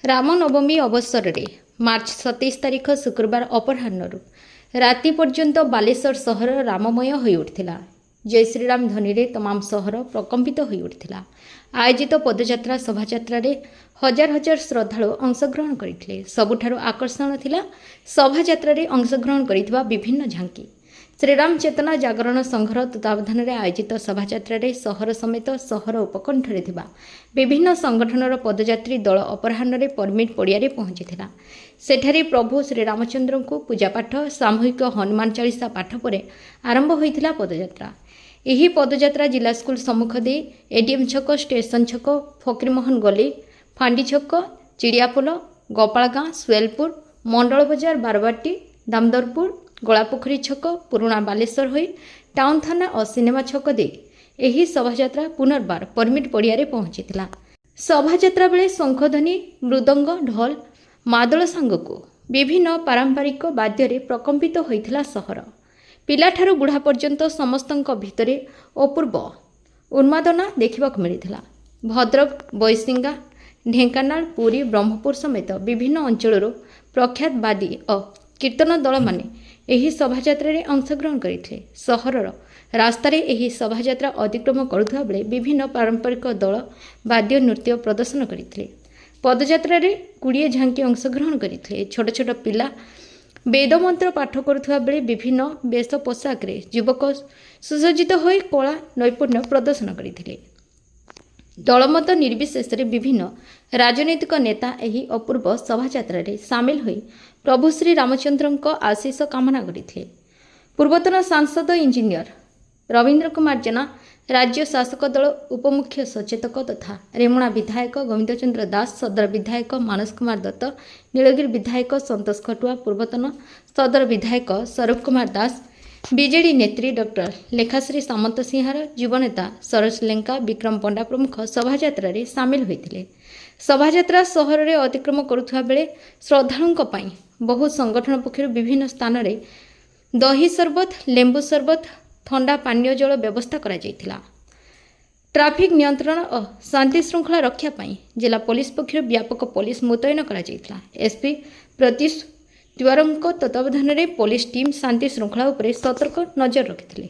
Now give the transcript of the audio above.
रामनवमी अवसर में मार्च 27 तारिख शुक्रवार अपराह्न राति पर्यंत बालेश्वर सहर राममय हो उठिला। जय श्रीराम ध्वनि रे तमाम सहर प्रकंपित हो उठिला। आयोजित पदयात्रा शोभायात्रा हजार हजार श्रद्धालु अंशग्रहण करते। सबुठारु आकर्षण थिला शोभायात्रा रे अंशग्रहण करिथिबा विभिन्न झांकी। श्रीराम चेतना जागरण संघर तत्वावधान में आयोजित शोभायात्रा रे सहर समेत सहर उपकंठरे थिबा विभिन्न संगठनर पदयात्री दल अपराह्न रे परमिट पड़िया पहुंची सेठारे प्रभु श्रीरामचंद्र को पूजापाठ सामूहिक हनुमान चालीसा पाठ पर आरंभ होइथिला पदयात्रा। यही पदयात्रा जिला स्कूल सम्मुख दे एडीएम छक, स्टेशन छक, फकीरमोहन गली, फांडी छक, चिड़ियापोल, गोपालगाँ, सुएलपुर, मंडल बजार, बारबाटी, दामदरपुर, गलापोखरी छक, पुराणा बालेश्वर होई टाउन थाना और सिनेमा छक दे यही शोभायात्रा पुनर्बार परमिट पड़िया पहुंचीला। शोभायात्रा बेले शंखध्वनि, मृदंग, ढोल, मादल सांगकु विभिन्न पारंपरिक वाद्य प्रकंपित होइथिला सहर। पिलाठारु बुढ़ा पर्यंत समस्तंक भितरे अपूर्व उन्मादना देखिबाक मिलिथिला। भद्रक, बैसिंगा, ढेंकानाल, पुरी, ब्रह्मपुर समेत विभिन्न अंचलर प्रख्यात वादी और कीर्तन दल माने एही शोभायात्रा रे अंशग्रहण करथिले। सहरर रास्तारे एही शोभायात्रा अतिक्रम करुथबा बेले विभिन्न पारंपरिक दल वाद्य नृत्य प्रदर्शन करथिले। पदयात्रा रे 20 झांकी अंशग्रहण करथिले। छोट छोट पिला वेदमंत्र पाठ करुथबा बेले विभिन्न वेश पोशाक रे युवक सुसज्जित होई कला नैपुण्य प्रदर्शन करथिले। दलमत निर्विशेष रे विभिन्न राजनैतिक नेता एही अपूर्व शोभायात्रा रे सामिल होई प्रभु श्री रामचंद्र आशीष कामना करथिले। पूर्वतन सांसद इंजीनियर रवींद्र कुमार जेना, राज्य शासक दल उपमुख्य सचेतक तथा रेमुणा विधायक गोविंद चंद्र दास, सदर विधायक मानस कुमार दत्त, नीलगिरी विधायक संतोष खटुआ, पूर्वतन सदर विधायक स्वरूप कुमार दास, बीजेडी नेत्री डॉक्टर लेखाश्री सामंत सिंहार, युवनेता सरोज लेंका, विक्रम पंडा प्रमुख शोभायात्रा रे सामिल होइथिले। शोभायात्रा सहर रे अतिक्रम करुथबा बेले श्रद्धालुंक पई बहु संगठन पक्षर विभिन्न स्थान रे दही शरबत, लेंबू शरबत, ठंडा पानीय जल व्यवस्था करा जायतिला। ट्रैफिक नियंत्रण और शांति श्रृंखला रक्षा पाई जिला पुलिस पक्षर व्यापक पुलिस मुतयन करा जायतिला। एसपी प्रतीश तिवारंक तत्वावधान में पुलिस टीम शांति श्रृंखला उपरे सतर्क नजर रखिथिले।